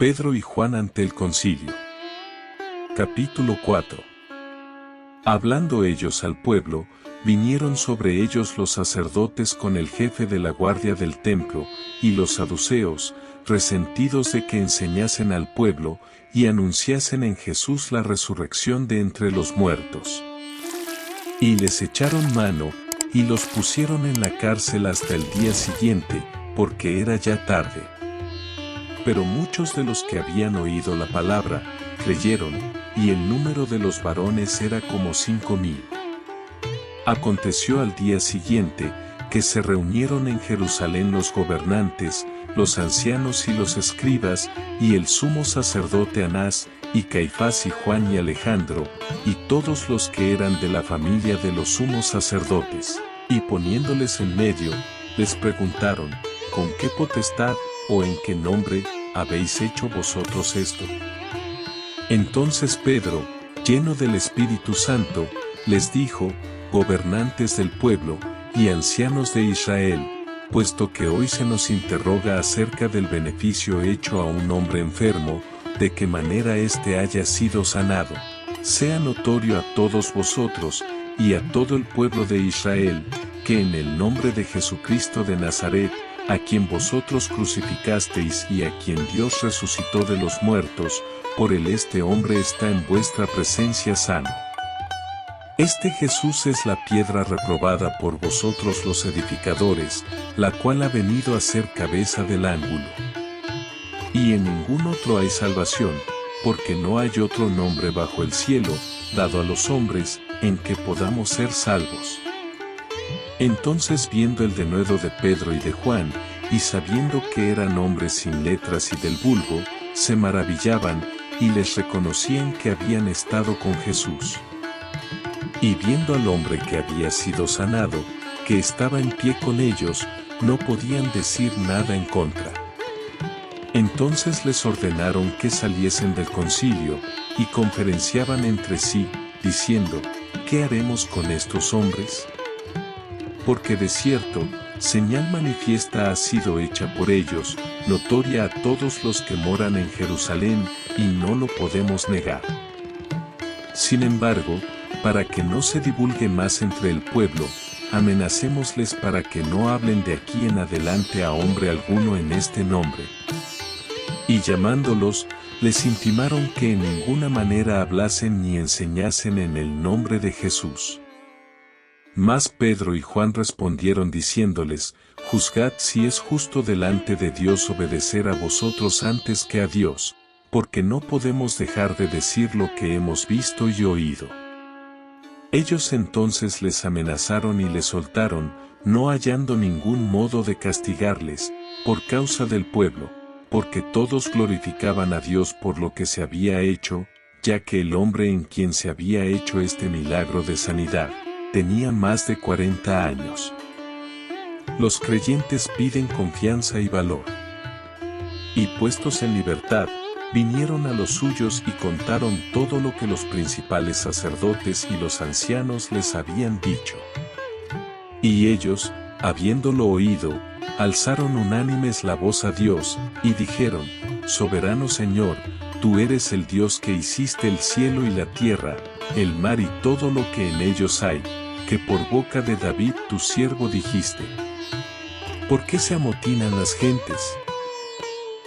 Pedro y Juan ante el concilio. Capítulo 4. Hablando ellos al pueblo, vinieron sobre ellos los sacerdotes con el jefe de la guardia del templo, y los saduceos, resentidos de que enseñasen al pueblo, y anunciasen en Jesús la resurrección de entre los muertos. Y les echaron mano, y los pusieron en la cárcel hasta el día siguiente, porque era ya tarde. Pero muchos de los que habían oído la palabra, creyeron, y el número de los varones era como 5,000. Aconteció al día siguiente, que se reunieron en Jerusalén los gobernantes, los ancianos y los escribas, y el sumo sacerdote Anás, y Caifás y Juan y Alejandro, y todos los que eran de la familia de los sumos sacerdotes, y poniéndoles en medio, les preguntaron, ¿con qué potestad, o en qué nombre, habéis hecho vosotros esto? Entonces Pedro, lleno del Espíritu Santo, les dijo, gobernantes del pueblo, y ancianos de Israel, puesto que hoy se nos interroga acerca del beneficio hecho a un hombre enfermo, de qué manera éste haya sido sanado, sea notorio a todos vosotros, y a todo el pueblo de Israel, que en el nombre de Jesucristo de Nazaret, a quien vosotros crucificasteis y a quien Dios resucitó de los muertos, por él este hombre está en vuestra presencia sano. Este Jesús es la piedra reprobada por vosotros los edificadores, la cual ha venido a ser cabeza del ángulo. Y en ningún otro hay salvación, porque no hay otro nombre bajo el cielo, dado a los hombres, en que podamos ser salvos. Entonces viendo el denuedo de Pedro y de Juan, y sabiendo que eran hombres sin letras y del vulgo, se maravillaban, y les reconocían que habían estado con Jesús. Y viendo al hombre que había sido sanado, que estaba en pie con ellos, no podían decir nada en contra. Entonces les ordenaron que saliesen del concilio, y conferenciaban entre sí, diciendo, ¿qué haremos con estos hombres? Porque de cierto, señal manifiesta ha sido hecha por ellos, notoria a todos los que moran en Jerusalén, y no lo podemos negar. Sin embargo, para que no se divulgue más entre el pueblo, amenacémosles para que no hablen de aquí en adelante a hombre alguno en este nombre. Y llamándolos, les intimaron que en ninguna manera hablasen ni enseñasen en el nombre de Jesús. Mas Pedro y Juan respondieron diciéndoles, juzgad si es justo delante de Dios obedecer a vosotros antes que a Dios, porque no podemos dejar de decir lo que hemos visto y oído. Ellos entonces les amenazaron y les soltaron, no hallando ningún modo de castigarles, por causa del pueblo, porque todos glorificaban a Dios por lo que se había hecho, ya que el hombre en quien se había hecho este milagro de sanidad, tenía más de 40 años. Los creyentes piden confianza y valor. Y puestos en libertad, vinieron a los suyos y contaron todo lo que los principales sacerdotes y los ancianos les habían dicho. Y ellos, habiéndolo oído, alzaron unánimes la voz a Dios, y dijeron, Soberano Señor, tú eres el Dios que hiciste el cielo y la tierra, el mar y todo lo que en ellos hay, que por boca de David tu siervo dijiste. ¿Por qué se amotinan las gentes?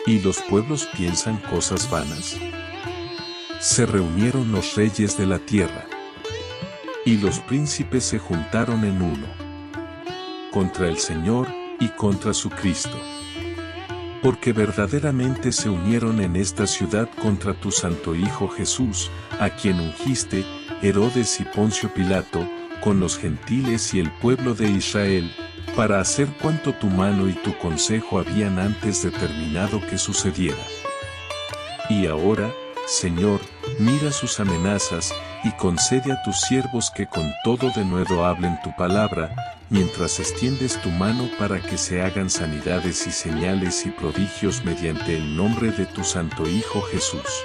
¿Y los pueblos piensan cosas vanas? Se reunieron los reyes de la tierra, y los príncipes se juntaron en uno, contra el Señor y contra su Cristo. Porque verdaderamente se unieron en esta ciudad contra tu santo Hijo Jesús, a quien ungiste, Herodes y Poncio Pilato, con los gentiles y el pueblo de Israel, para hacer cuanto tu mano y tu consejo habían antes determinado que sucediera. Y ahora, Señor, mira sus amenazas, y concede a tus siervos que con todo denuedo hablen tu palabra, mientras extiendes tu mano para que se hagan sanidades y señales y prodigios mediante el nombre de tu santo Hijo Jesús.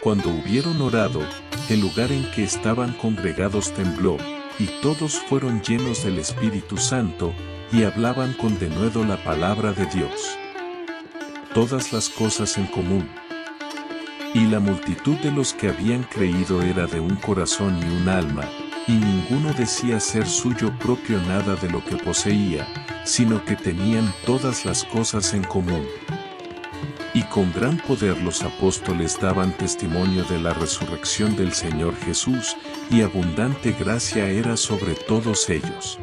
Cuando hubieron orado, el lugar en que estaban congregados tembló, y todos fueron llenos del Espíritu Santo, y hablaban con denuedo la palabra de Dios. todas las cosas en común. Y la multitud de los que habían creído era de un corazón y un alma, y ninguno decía ser suyo propio nada de lo que poseía, sino que tenían todas las cosas en común. Y con gran poder los apóstoles daban testimonio de la resurrección del Señor Jesús, y abundante gracia era sobre todos ellos.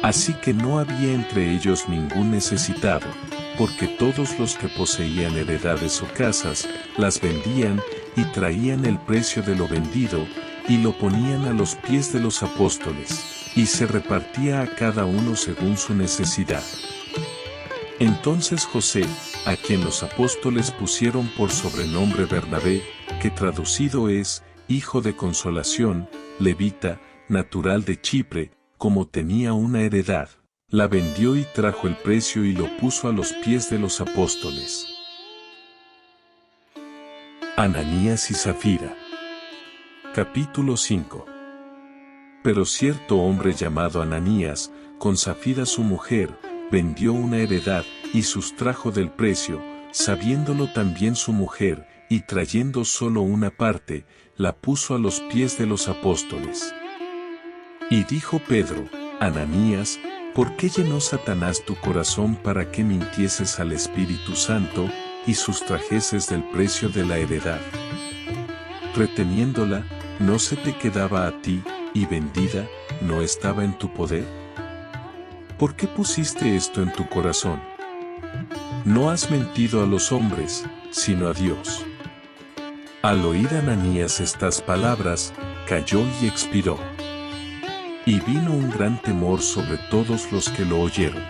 Así que no había entre ellos ningún necesitado, porque todos los que poseían heredades o casas, las vendían, y traían el precio de lo vendido, y lo ponían a los pies de los apóstoles, y se repartía a cada uno según su necesidad. Entonces José, a quien los apóstoles pusieron por sobrenombre Bernabé, que traducido es, hijo de consolación, levita, natural de Chipre, como tenía una heredad, la vendió y trajo el precio y lo puso a los pies de los apóstoles. Ananías y Zafira. Capítulo 5. Pero cierto hombre llamado Ananías, con Zafira su mujer, vendió una heredad, y sustrajo del precio, sabiéndolo también su mujer, y trayendo solo una parte, la puso a los pies de los apóstoles. Y dijo Pedro: Ananías, ¿por qué llenó Satanás tu corazón para que mintieses al Espíritu Santo, y sustrajeses del precio de la heredad? Reteniéndola, ¿no se te quedaba a ti, y vendida, no estaba en tu poder? ¿Por qué pusiste esto en tu corazón? No has mentido a los hombres, sino a Dios. Al oír Ananías estas palabras, cayó y expiró. Y vino un gran temor sobre todos los que lo oyeron.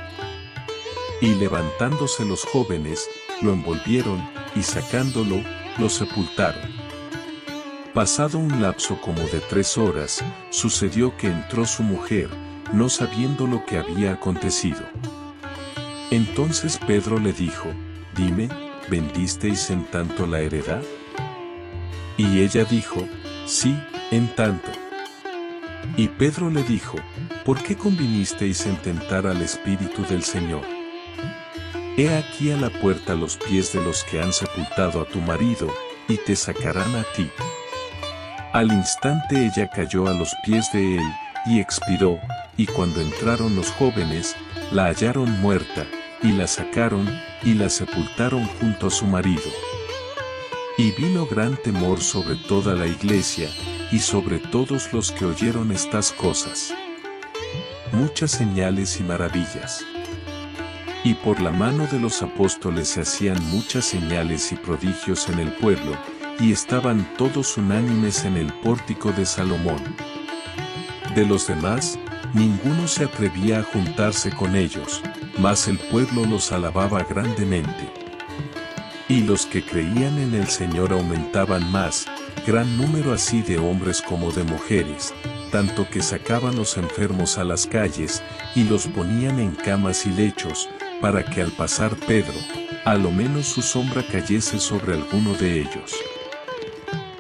Y levantándose los jóvenes, lo envolvieron, y sacándolo, lo sepultaron. Pasado un lapso como de 3 horas, sucedió que entró su mujer, no sabiendo lo que había acontecido. Entonces Pedro le dijo: Dime, ¿vendisteis en tanto la heredad? Y ella dijo: Sí, en tanto. Y Pedro le dijo: ¿Por qué convinisteis en tentar al Espíritu del Señor? He aquí a la puerta los pies de los que han sepultado a tu marido, y te sacarán a ti. Al instante ella cayó a los pies de él, y expiró, y cuando entraron los jóvenes, la hallaron muerta, y la sacaron, y la sepultaron junto a su marido. Y vino gran temor sobre toda la iglesia, y sobre todos los que oyeron estas cosas. Muchas señales y maravillas. Y por la mano de los apóstoles se hacían muchas señales y prodigios en el pueblo, y estaban todos unánimes en el pórtico de Salomón. De los demás, ninguno se atrevía a juntarse con ellos, mas el pueblo los alababa grandemente. Y los que creían en el Señor aumentaban más, gran número así de hombres como de mujeres, tanto que sacaban los enfermos a las calles, y los ponían en camas y lechos, para que al pasar Pedro, a lo menos su sombra cayese sobre alguno de ellos.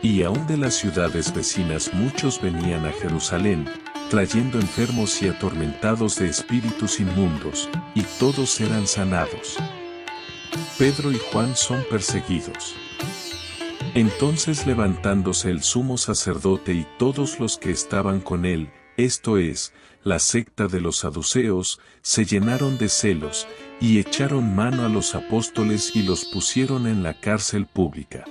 Y aun de las ciudades vecinas muchos venían a Jerusalén, trayendo enfermos y atormentados de espíritus inmundos, y todos eran sanados. Pedro y Juan son perseguidos. Entonces levantándose el sumo sacerdote y todos los que estaban con él, esto es, la secta de los saduceos, se llenaron de celos, y echaron mano a los apóstoles y los pusieron en la cárcel pública.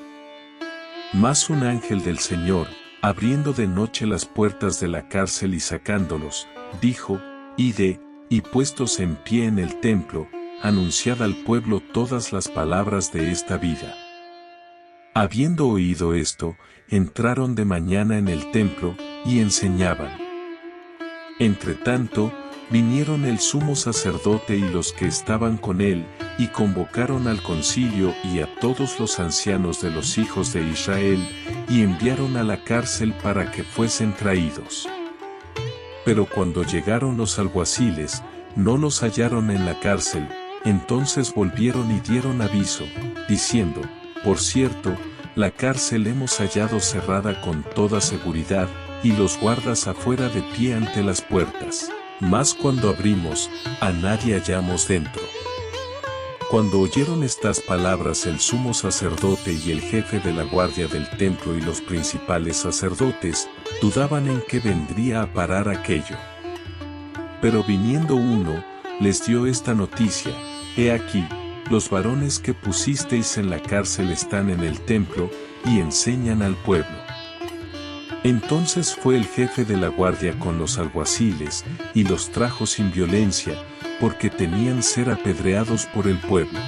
Mas un ángel del Señor, abriendo de noche las puertas de la cárcel y sacándolos, dijo: Id, y puestos en pie en el templo, anunciad al pueblo todas las palabras de esta vida. Habiendo oído esto, entraron de mañana en el templo, y enseñaban. Entretanto, vinieron el sumo sacerdote y los que estaban con él, y convocaron al concilio y a todos los ancianos de los hijos de Israel, y enviaron a la cárcel para que fuesen traídos. Pero cuando llegaron los alguaciles, no los hallaron en la cárcel, entonces volvieron y dieron aviso, diciendo: Por cierto, la cárcel hemos hallado cerrada con toda seguridad, y los guardas afuera de pie ante las puertas. Mas cuando abrimos, a nadie hallamos dentro. Cuando oyeron estas palabras el sumo sacerdote y el jefe de la guardia del templo y los principales sacerdotes, dudaban en qué vendría a parar aquello. Pero viniendo uno, les dio esta noticia: he aquí, los varones que pusisteis en la cárcel están en el templo, y enseñan al pueblo. Entonces fue el jefe de la guardia con los alguaciles, y los trajo sin violencia, porque temían ser apedreados por el pueblo.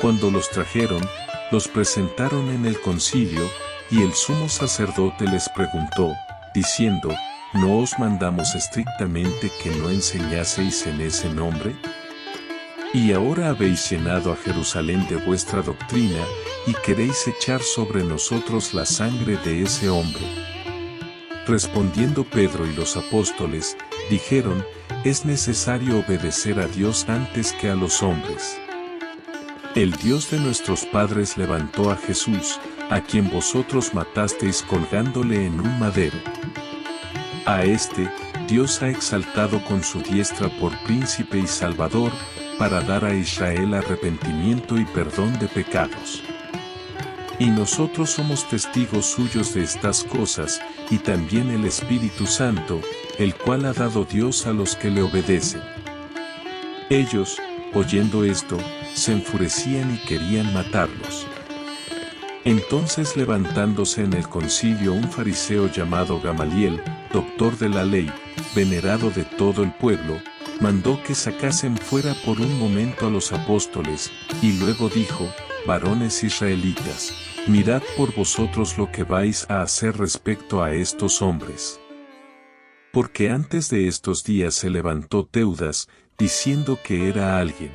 Cuando los trajeron, los presentaron en el concilio, y el sumo sacerdote les preguntó, diciendo: ¿no os mandamos estrictamente que no enseñaseis en ese nombre? Y ahora habéis llenado a Jerusalén de vuestra doctrina, y queréis echar sobre nosotros la sangre de ese hombre. Respondiendo Pedro y los apóstoles, dijeron: es necesario obedecer a Dios antes que a los hombres. El Dios de nuestros padres levantó a Jesús, a quien vosotros matasteis colgándole en un madero. A este, Dios ha exaltado con su diestra por príncipe y salvador, para dar a Israel arrepentimiento y perdón de pecados. Y nosotros somos testigos suyos de estas cosas, y también el Espíritu Santo, el cual ha dado Dios a los que le obedecen. Ellos, oyendo esto, se enfurecían y querían matarlos. Entonces, levantándose en el concilio un fariseo llamado Gamaliel, doctor de la ley, venerado de todo el pueblo, mandó que sacasen fuera por un momento a los apóstoles, y luego dijo: varones israelitas, mirad por vosotros lo que vais a hacer respecto a estos hombres. Porque antes de estos días se levantó Teudas, diciendo que era alguien.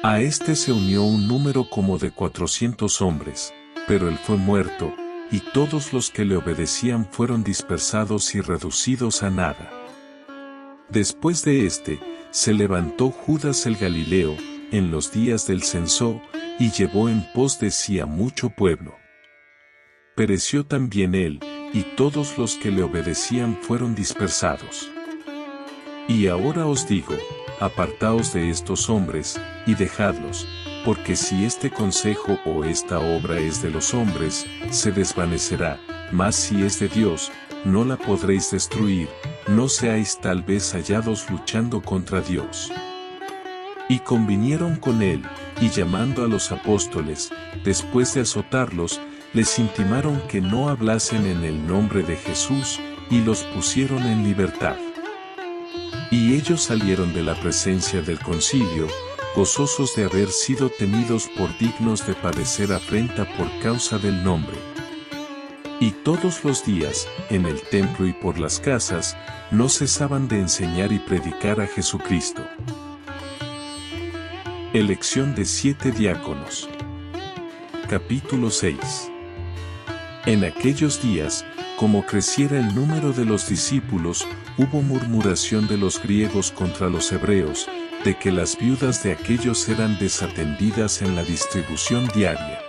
A este se unió un número como de 400 hombres, pero él fue muerto, y todos los que le obedecían fueron dispersados y reducidos a nada. Después de este, se levantó Judas el Galileo, en los días del censo, y llevó en pos de sí a mucho pueblo. Pereció también él, y todos los que le obedecían fueron dispersados. Y ahora os digo: apartaos de estos hombres, y dejadlos, porque si este consejo o esta obra es de los hombres, se desvanecerá, mas si es de Dios, no la podréis destruir, no seáis tal vez hallados luchando contra Dios. Y convinieron con él, y llamando a los apóstoles, después de azotarlos, les intimaron que no hablasen en el nombre de Jesús, y los pusieron en libertad. Y ellos salieron de la presencia del concilio, gozosos de haber sido tenidos por dignos de padecer afrenta por causa del nombre. Y todos los días, en el templo y por las casas, no cesaban de enseñar y predicar a Jesucristo. Elección de 7 diáconos. Capítulo 6. En aquellos días, como creciera el número de los discípulos, hubo murmuración de los griegos contra los hebreos, de que las viudas de aquellos eran desatendidas en la distribución diaria.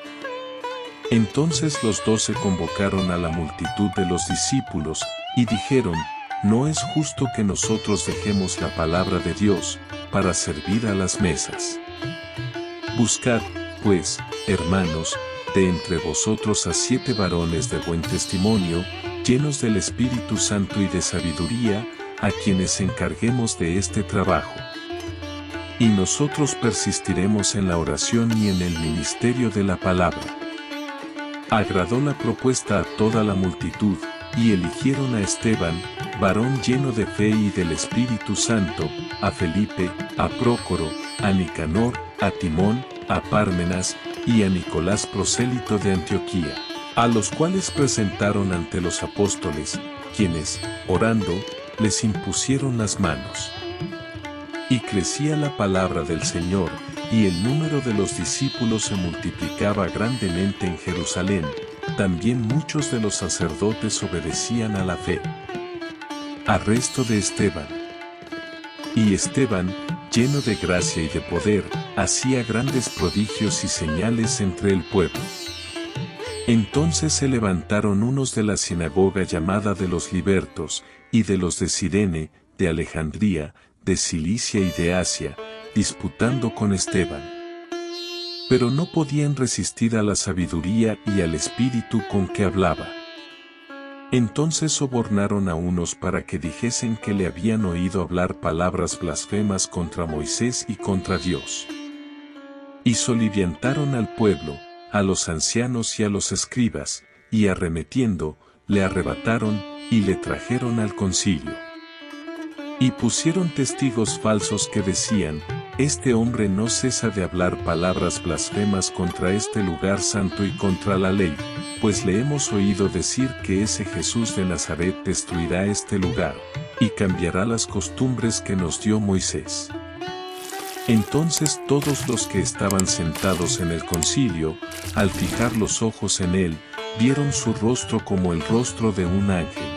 Entonces los 12 convocaron a la multitud de los discípulos, y dijeron: no es justo que nosotros dejemos la palabra de Dios, para servir a las mesas. Buscad, pues, hermanos, de entre vosotros a 7 varones de buen testimonio, llenos del Espíritu Santo y de sabiduría, a quienes encarguemos de este trabajo. Y nosotros persistiremos en la oración y en el ministerio de la palabra. Agradó la propuesta a toda la multitud, y eligieron a Esteban, varón lleno de fe y del Espíritu Santo, a Felipe, a Prócoro, a Nicanor, a Timón, a Pármenas, y a Nicolás prosélito de Antioquía, a los cuales presentaron ante los apóstoles, quienes, orando, les impusieron las manos. Y crecía la palabra del Señor, y el número de los discípulos se multiplicaba grandemente en Jerusalén, también muchos de los sacerdotes obedecían a la fe. Arresto de Esteban. Y Esteban, lleno de gracia y de poder, hacía grandes prodigios y señales entre el pueblo. Entonces se levantaron unos de la sinagoga llamada de los Libertos, y de los de Cirene, de Alejandría, de Cilicia y de Asia, disputando con Esteban. Pero no podían resistir a la sabiduría y al espíritu con que hablaba. Entonces sobornaron a unos para que dijesen que le habían oído hablar palabras blasfemas contra Moisés y contra Dios. Y soliviantaron al pueblo, a los ancianos y a los escribas, y arremetiendo, le arrebataron, y le trajeron al concilio. Y pusieron testigos falsos que decían, este hombre no cesa de hablar palabras blasfemas contra este lugar santo y contra la ley, pues le hemos oído decir que ese Jesús de Nazaret destruirá este lugar, y cambiará las costumbres que nos dio Moisés. Entonces todos los que estaban sentados en el concilio, al fijar los ojos en él, vieron su rostro como el rostro de un ángel.